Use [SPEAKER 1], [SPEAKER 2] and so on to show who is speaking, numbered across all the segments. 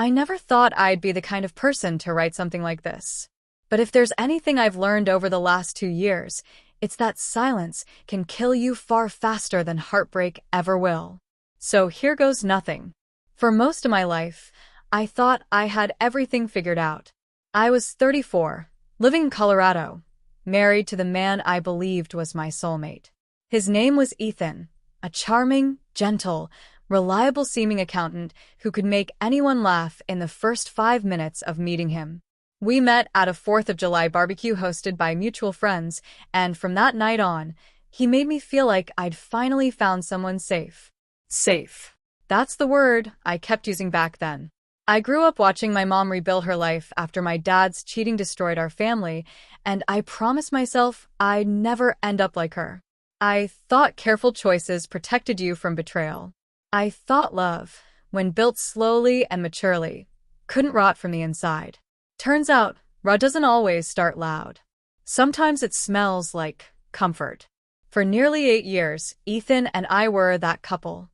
[SPEAKER 1] I never thought I'd be the kind of person to write something like this. But if there's anything I've learned over the last 2 years, it's that silence can kill you far faster than heartbreak ever will. So here goes nothing. For most of my life, I thought I had everything figured out. I was 34, living in Colorado, married to the man I believed was my soulmate. His name was Ethan, a charming, gentle, reliable-seeming accountant who could make anyone laugh in the first 5 minutes of meeting him. We met at a 4th of July barbecue hosted by mutual friends, and from that night on, he made me feel like I'd finally found someone safe. Safe. That's the word I kept using back then. I grew up watching my mom rebuild her life after my dad's cheating destroyed our family, and I promised myself I'd never end up like her. I thought careful choices protected you from betrayal. I thought love, when built slowly and maturely, couldn't rot from the inside. Turns out, raw doesn't always start loud. Sometimes it smells like comfort. For nearly 8 years, Ethan and I were that couple.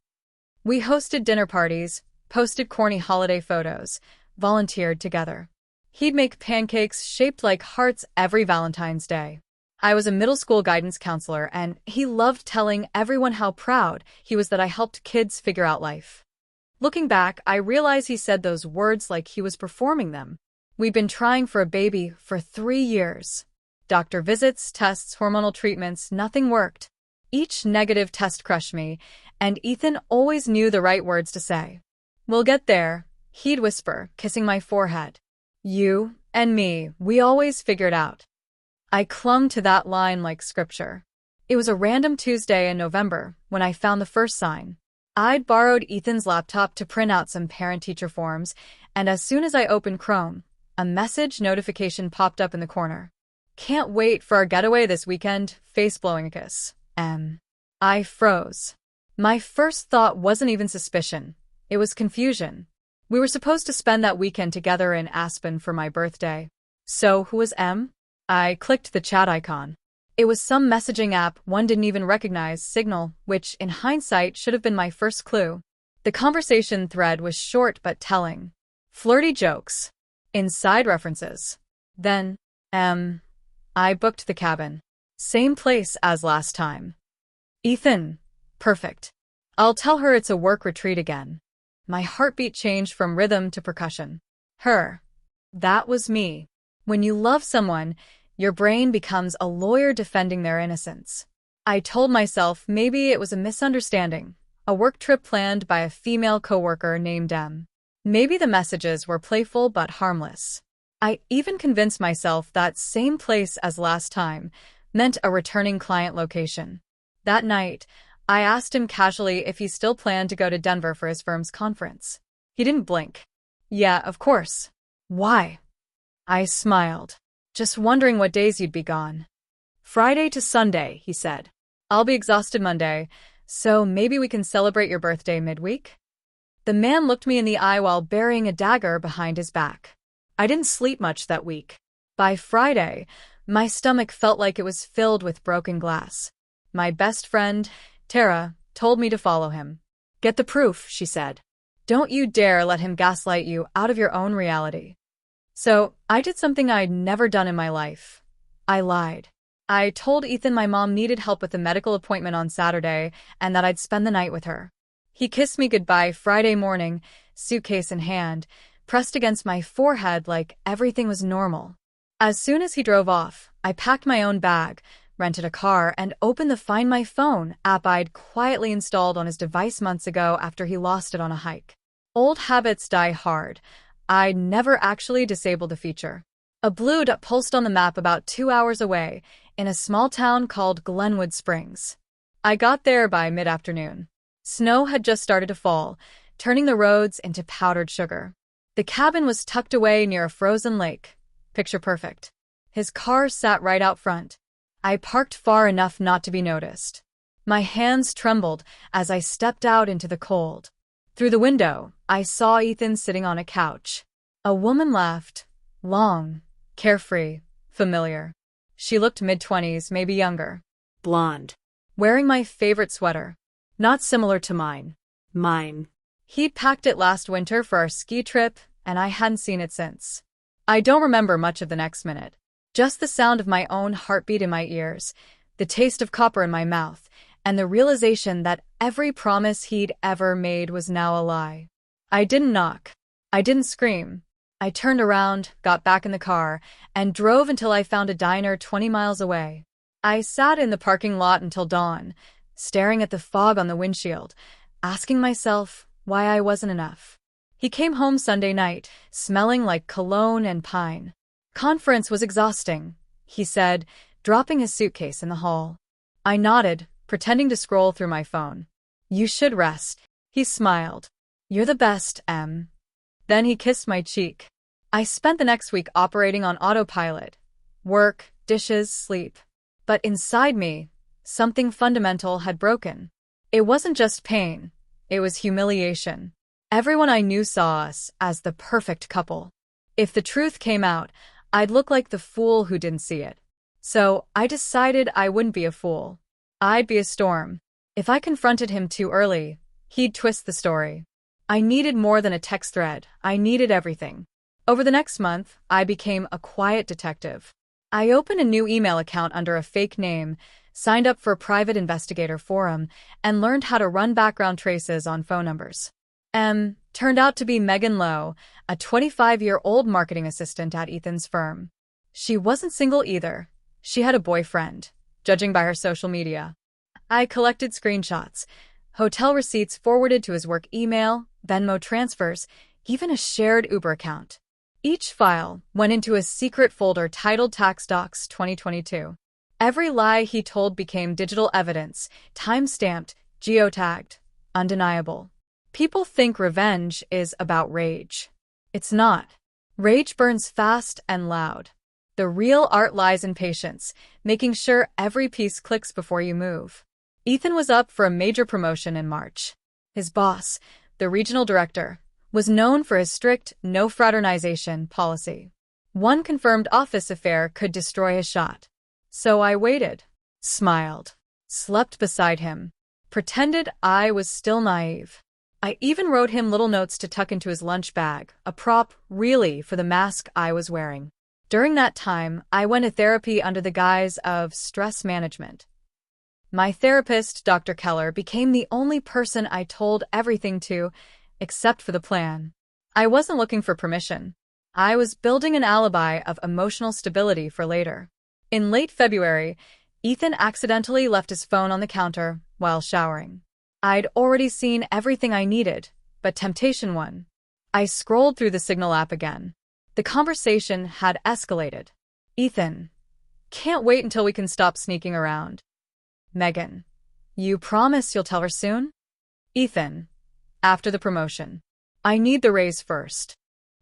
[SPEAKER 1] We hosted dinner parties, posted corny holiday photos, volunteered together. He'd make pancakes shaped like hearts every Valentine's Day. I was a middle school guidance counselor, and he loved telling everyone how proud he was that I helped kids figure out life. Looking back, I realize he said those words like he was performing them. We'd been trying for a baby for 3 years. Doctor visits, tests, hormonal treatments, nothing worked. Each negative test crushed me, and Ethan always knew the right words to say. "We'll get there," he'd whisper, kissing my forehead. "You and me, we always figured out." I clung to that line like scripture. It was a random Tuesday in November when I found the first sign. I'd borrowed Ethan's laptop to print out some parent-teacher forms, and as soon as I opened Chrome, a message notification popped up in the corner. "Can't wait for our getaway this weekend, face blowing a kiss. M." I froze. My first thought wasn't even suspicion. It was confusion. We were supposed to spend that weekend together in Aspen for my birthday. So who was M? I clicked the chat icon. It was some messaging app one didn't even recognize, Signal, which in hindsight should have been my first clue. The conversation thread was short but telling. Flirty jokes. Inside references. Then, I booked the cabin. Same place as last time. Ethan. Perfect. I'll tell her it's a work retreat again. My heartbeat changed from rhythm to percussion. Her. That was me. When you love someone, your brain becomes a lawyer defending their innocence. I told myself maybe it was a misunderstanding, a work trip planned by a female coworker named M. Maybe the messages were playful but harmless. I even convinced myself that same place as last time meant a returning client location. That night, I asked him casually if he still planned to go to Denver for his firm's conference. He didn't blink. Yeah, of course. Why? I smiled. Just wondering what days you'd be gone. Friday to Sunday, he said. I'll be exhausted Monday, so maybe we can celebrate your birthday midweek? The man looked me in the eye while burying a dagger behind his back. I didn't sleep much that week. By Friday, my stomach felt like it was filled with broken glass. My best friend, Tara, told me to follow him. Get the proof, she said. Don't you dare let him gaslight you out of your own reality. So, I did something I'd never done in my life. I lied. I told Ethan my mom needed help with a medical appointment on Saturday and that I'd spend the night with her. He kissed me goodbye Friday morning, suitcase in hand, pressed against my forehead like everything was normal. As soon as he drove off, I packed my own bag, rented a car, and opened the Find My Phone app I'd quietly installed on his device months ago after he lost it on a hike. Old habits die hard. I'd never actually disabled the feature. A blue dot pulsed on the map about 2 hours away, in a small town called Glenwood Springs. I got there by mid-afternoon. Snow had just started to fall, turning the roads into powdered sugar. The cabin was tucked away near a frozen lake. Picture perfect. His car sat right out front. I parked far enough not to be noticed. My hands trembled as I stepped out into the cold. Through the window, I saw Ethan sitting on a couch. A woman laughed. Long, carefree, familiar. She looked mid-20s, maybe younger. Blonde. Wearing my favorite sweater. Not similar to mine. Mine. He'd packed it last winter for our ski trip, and I hadn't seen it since. I don't remember much of the next minute. Just the sound of my own heartbeat in my ears, the taste of copper in my mouth, and the realization that every promise he'd ever made was now a lie. I didn't knock. I didn't scream. I turned around, got back in the car, and drove until I found a diner 20 miles away. I sat in the parking lot until dawn, staring at the fog on the windshield, asking myself why I wasn't enough. He came home Sunday night, smelling like cologne and pine. Conference was exhausting, he said, dropping his suitcase in the hall. I nodded, pretending to scroll through my phone. You should rest. He smiled. You're the best, Em. Then he kissed my cheek. I spent the next week operating on autopilot. Work, dishes, sleep. But inside me, something fundamental had broken. It wasn't just pain. It was humiliation. Everyone I knew saw us as the perfect couple. If the truth came out, I'd look like the fool who didn't see it. So I decided I wouldn't be a fool. I'd be a storm. If I confronted him too early, he'd twist the story. I needed more than a text thread. I needed everything. Over the next month, I became a quiet detective. I opened a new email account under a fake name, signed up for a private investigator forum, and learned how to run background traces on phone numbers. M turned out to be Megan Lowe, a 25-year-old marketing assistant at Ethan's firm. She wasn't single either. She had a boyfriend, judging by her social media. I collected screenshots, hotel receipts forwarded to his work email, Venmo transfers, even a shared Uber account. Each file went into a secret folder titled Tax Docs 2022. Every lie he told became digital evidence, time-stamped, geotagged, undeniable. People think revenge is about rage. It's not. Rage burns fast and loud. The real art lies in patience, making sure every piece clicks before you move. Ethan was up for a major promotion in March. His boss, the regional director, was known for his strict no fraternization policy. One confirmed office affair could destroy his shot. So I waited, smiled, slept beside him, pretended I was still naive. I even wrote him little notes to tuck into his lunch bag, a prop, really, for the mask I was wearing. During that time, I went to therapy under the guise of stress management. My therapist, Dr. Keller, became the only person I told everything to, except for the plan. I wasn't looking for permission. I was building an alibi of emotional stability for later. In late February, Ethan accidentally left his phone on the counter while showering. I'd already seen everything I needed, but temptation won. I scrolled through the Signal app again. The conversation had escalated. Ethan, can't wait until we can stop sneaking around. Megan, you promise you'll tell her soon? Ethan, after the promotion. I need the raise first.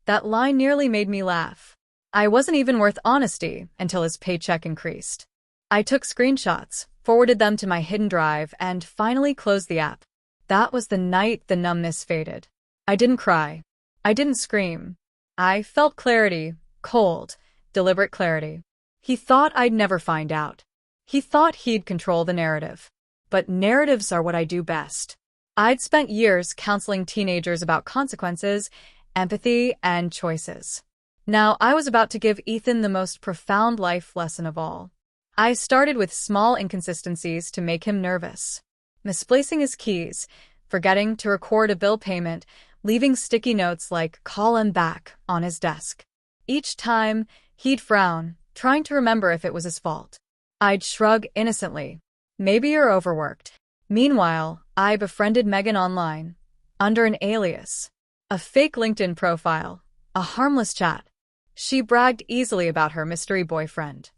[SPEAKER 1] That line nearly made me laugh. I wasn't even worth honesty until his paycheck increased. I took screenshots, forwarded them to my hidden drive, and finally closed the app. That was the night the numbness faded. I didn't cry. I didn't scream. I felt clarity, cold, deliberate clarity. He thought I'd never find out. He thought he'd control the narrative. But narratives are what I do best. I'd spent years counseling teenagers about consequences, empathy, and choices. Now I was about to give Ethan the most profound life lesson of all. I started with small inconsistencies to make him nervous. Misplacing his keys, forgetting to record a bill payment, leaving sticky notes like "call him back" on his desk. Each time, he'd frown, trying to remember if it was his fault. I'd shrug innocently. Maybe you're overworked. Meanwhile, I befriended Megan online, under an alias, a fake LinkedIn profile, a harmless chat. She bragged easily about her mystery boyfriend.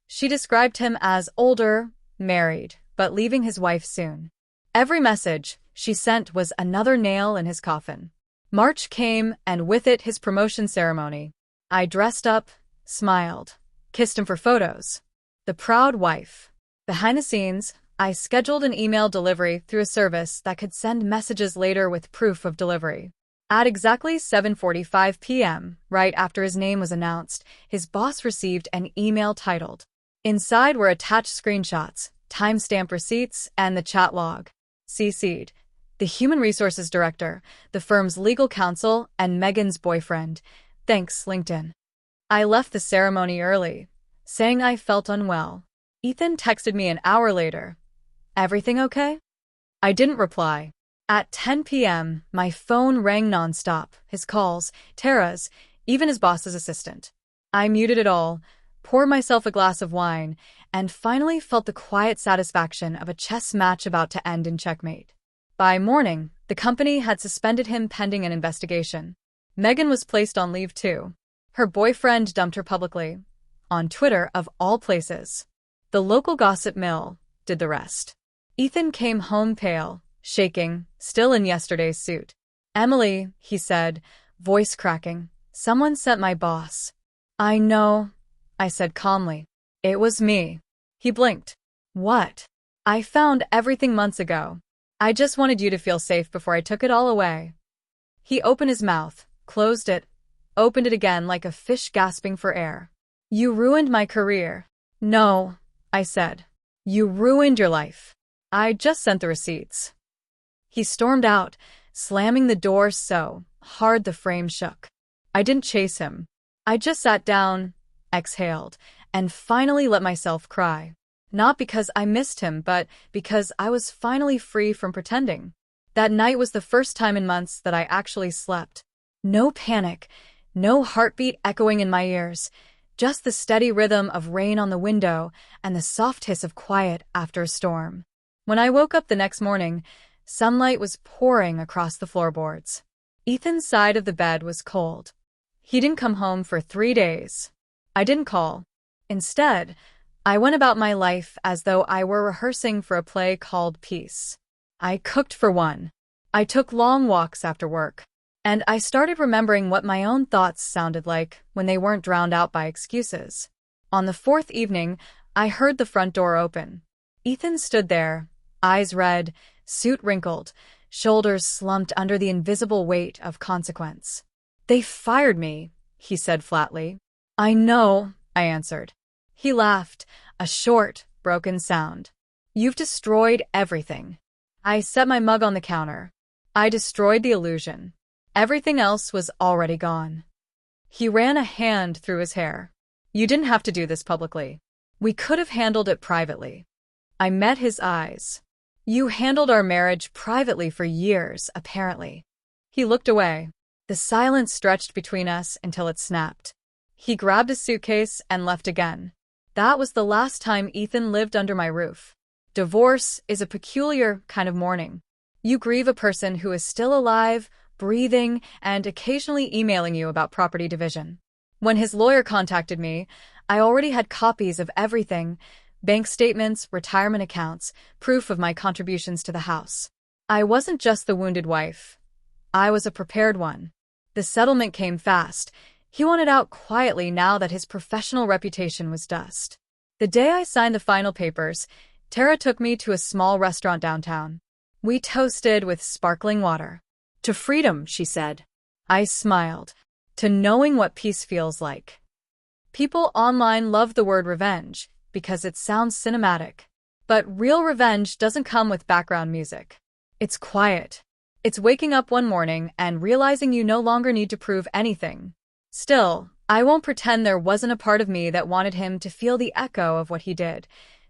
[SPEAKER 1] She described him as older, married, but leaving his wife soon. Every message she sent was another nail in his coffin. March came, and with it his promotion ceremony. I dressed up, smiled, kissed him for photos. The proud wife. Behind the scenes, I scheduled an email delivery through a service that could send messages later with proof of delivery. At exactly 7:45 p.m., right after his name was announced, his boss received an email titled. Inside were attached screenshots, timestamp receipts, and the chat log. CC'd. The human resources director, the firm's legal counsel, and Megan's boyfriend. Thanks, LinkedIn. I left the ceremony early, saying I felt unwell. Ethan texted me an hour later. Everything okay? I didn't reply. At 10 p.m., my phone rang nonstop. His calls, Tara's, even his boss's assistant. I muted it all, poured myself a glass of wine, and finally felt the quiet satisfaction of a chess match about to end in checkmate. By morning, the company had suspended him pending an investigation. Megan was placed on leave too. Her boyfriend dumped her publicly. On Twitter, of all places. The local gossip mill did the rest. Ethan came home pale, shaking, still in yesterday's suit. Emily, he said, voice cracking. Someone sent my boss. I know, I said calmly. It was me. He blinked. What? I found everything months ago. I just wanted you to feel safe before I took it all away. He opened his mouth, closed it, opened it again like a fish gasping for air. You ruined my career. No, I said. You ruined your life. I just sent the receipts. He stormed out, slamming the door so hard the frame shook. I didn't chase him. I just sat down, exhaled, and finally let myself cry. Not because I missed him, but because I was finally free from pretending. That night was the first time in months that I actually slept. No panic, no heartbeat echoing in my ears, just the steady rhythm of rain on the window and the soft hiss of quiet after a storm. When I woke up the next morning, sunlight was pouring across the floorboards. Ethan's side of the bed was cold. He didn't come home for 3 days. I didn't call. Instead, I went about my life as though I were rehearsing for a play called Peace. I cooked for one. I took long walks after work. And I started remembering what my own thoughts sounded like when they weren't drowned out by excuses. On the 4th evening, I heard the front door open. Ethan stood there, eyes red, suit wrinkled, shoulders slumped under the invisible weight of consequence. They fired me, he said flatly. I know, I answered. He laughed, a short, broken sound. You've destroyed everything. I set my mug on the counter. I destroyed the illusion. Everything else was already gone. He ran a hand through his hair. You didn't have to do this publicly. We could have handled it privately. I met his eyes. You handled our marriage privately for years, apparently. He looked away. The silence stretched between us until it snapped. He grabbed a suitcase and left again. That was the last time Ethan lived under my roof. Divorce is a peculiar kind of mourning. You grieve a person who is still alive, breathing, and occasionally emailing you about property division. When his lawyer contacted me, I already had copies of everything: bank statements, retirement accounts, proof of my contributions to the house. I wasn't just the wounded wife. I was a prepared one. The settlement came fast. He wanted out quietly now that his professional reputation was dust. The day I signed the final papers, Tara took me to a small restaurant downtown. We toasted with sparkling water. To freedom, she said. I smiled. To knowing what peace feels like. People online love the word revenge because it sounds cinematic. But real revenge doesn't come with background music. It's quiet. It's waking up one morning and realizing you no longer need to prove anything. Still, I won't pretend there wasn't a part of me that wanted him to feel the echo of what he did,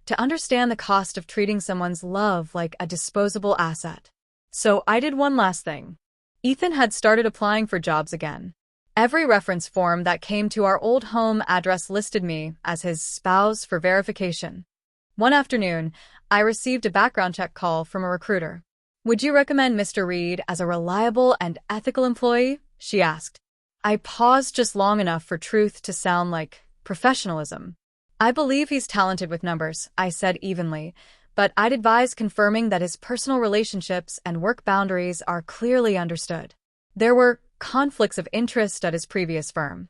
[SPEAKER 1] to understand the cost of treating someone's love like a disposable asset. So I did one last thing. Ethan had started applying for jobs again. Every reference form that came to our old home address listed me as his spouse for verification. One afternoon, I received a background check call from a recruiter. Would you recommend Mr. Reed as a reliable and ethical employee? She asked. I paused just long enough for truth to sound like professionalism. I believe he's talented with numbers, I said evenly, but I'd advise confirming that his personal relationships and work boundaries are clearly understood. There were conflicts of interest at his previous firm.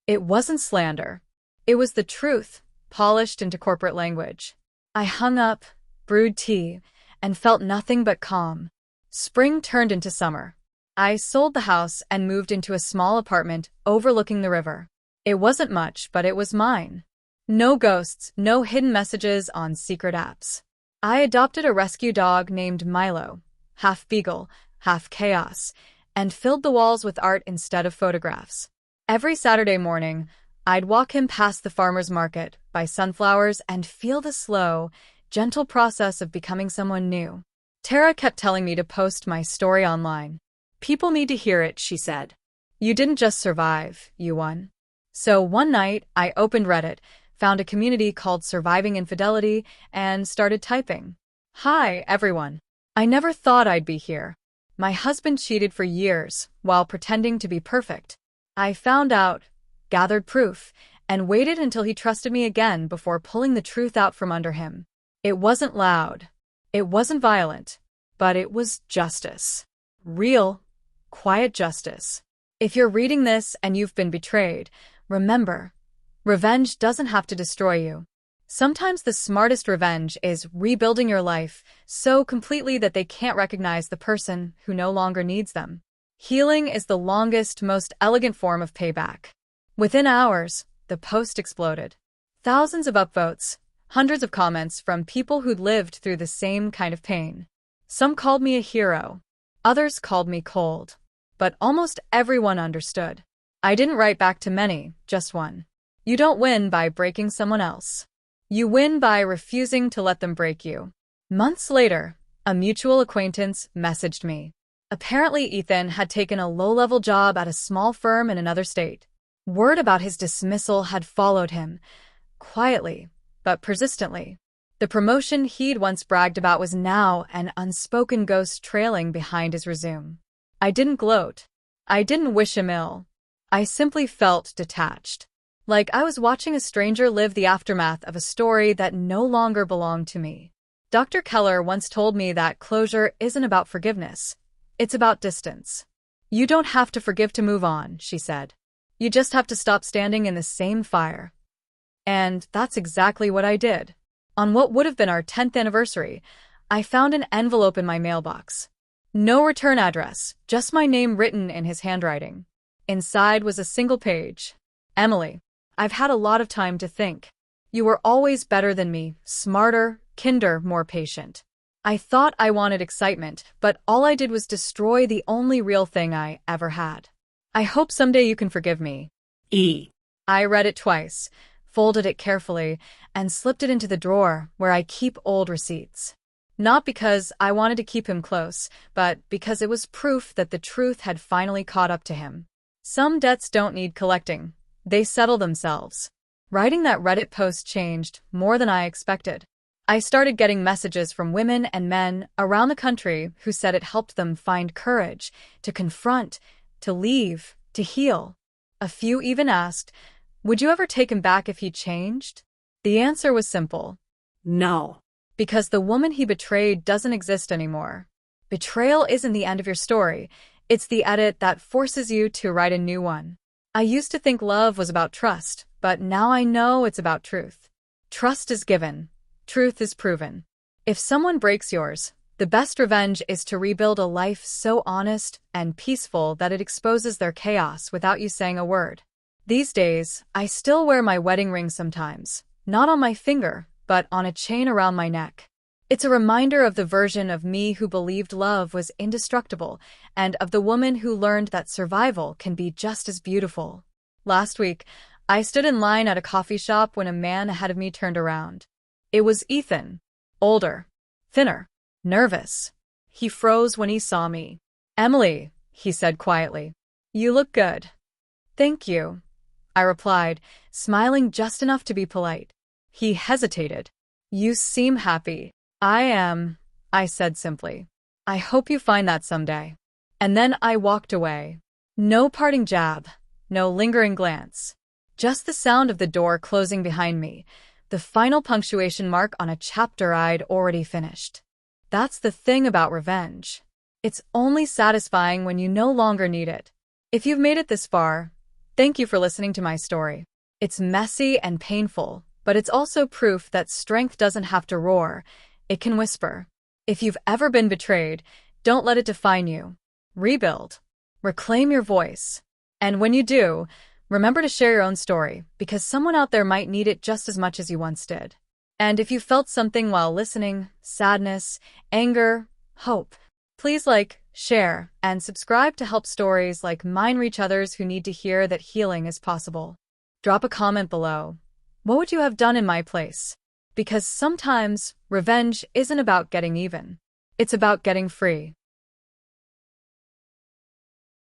[SPEAKER 1] It wasn't slander. It was the truth, polished into corporate language. I hung up, brewed tea, and felt nothing but calm. Spring turned into summer. I sold the house and moved into a small apartment overlooking the river. It wasn't much, but it was mine. No ghosts, no hidden messages on secret apps. I adopted a rescue dog named Milo, half beagle, half chaos, and filled the walls with art instead of photographs. Every Saturday morning, I'd walk him past the farmer's market, buy sunflowers, and feel the slow, gentle process of becoming someone new. Tara kept telling me to post my story online. People need to hear it, she said. You didn't just survive, you won. So one night, I opened Reddit, found a community called Surviving Infidelity, and started typing. Hi, everyone. I never thought I'd be here. My husband cheated for years while pretending to be perfect. I found out, gathered proof, and waited until he trusted me again before pulling the truth out from under him. It wasn't loud. It wasn't violent. But it was justice. Real, quiet justice. If you're reading this and you've been betrayed, remember, revenge doesn't have to destroy you. Sometimes the smartest revenge is rebuilding your life so completely that they can't recognize the person who no longer needs them. Healing is the longest, most elegant form of payback. Within hours, the post exploded. Thousands of upvotes, hundreds of comments from people who'd lived through the same kind of pain. Some called me a hero. Others called me cold. But almost everyone understood. I didn't write back to many, just one. You don't win by breaking someone else. You win by refusing to let them break you. Months later, a mutual acquaintance messaged me. Apparently, Ethan had taken a low-level job at a small firm in another state. Word about his dismissal had followed him, quietly, but persistently. The promotion he'd once bragged about was now an unspoken ghost trailing behind his resume. I didn't gloat. I didn't wish him ill. I simply felt detached. Like I was watching a stranger live the aftermath of a story that no longer belonged to me. Dr. Keller once told me that closure isn't about forgiveness. It's about distance. You don't have to forgive to move on, she said. You just have to stop standing in the same fire. And that's exactly what I did. On what would have been our 10th anniversary, I found an envelope in my mailbox. No return address, just my name written in his handwriting. Inside was a single page. Emily, I've had a lot of time to think. You were always better than me, smarter, kinder, more patient. I thought I wanted excitement, but all I did was destroy the only real thing I ever had. I hope someday you can forgive me.
[SPEAKER 2] E.
[SPEAKER 1] I read it twice, folded it carefully, and slipped it into the drawer where I keep old receipts. Not because I wanted to keep him close, but because it was proof that the truth had finally caught up to him. Some debts don't need collecting. They settle themselves. Writing that Reddit post changed more than I expected. I started getting messages from women and men around the country who said it helped them find courage to confront, to leave, to heal. A few even asked, would you ever take him back if he changed? The answer was simple.
[SPEAKER 2] No.
[SPEAKER 1] Because the woman he betrayed doesn't exist anymore. Betrayal isn't the end of your story. It's the edit that forces you to write a new one. I used to think love was about trust, but now I know it's about truth. Trust is given. Truth is proven. If someone breaks yours, the best revenge is to rebuild a life so honest and peaceful that it exposes their chaos without you saying a word. These days, I still wear my wedding ring sometimes, not on my finger, but on a chain around my neck. It's a reminder of the version of me who believed love was indestructible and of the woman who learned that survival can be just as beautiful. Last week, I stood in line at a coffee shop when a man ahead of me turned around. It was Ethan. Older. Thinner. Nervous. He froze when he saw me. Emily, he said quietly. You look good. Thank you, I replied, smiling just enough to be polite. He hesitated. You seem happy. I am, I said simply. I hope you find that someday. And then I walked away. No parting jab, no lingering glance. Just the sound of the door closing behind me, the final punctuation mark on a chapter I'd already finished. That's the thing about revenge. It's only satisfying when you no longer need it. If you've made it this far, thank you for listening to my story. It's messy and painful, but it's also proof that strength doesn't have to roar. It can whisper. If you've ever been betrayed, don't let it define you. Rebuild. Reclaim your voice. And when you do, remember to share your own story, because someone out there might need it just as much as you once did. And if you felt something while listening, sadness, anger, hope, Please like, share, and subscribe to help stories like mine reach others who need to hear that healing is possible. Drop a comment below. What would you have done in my place? Because sometimes revenge isn't about getting even. It's about getting free.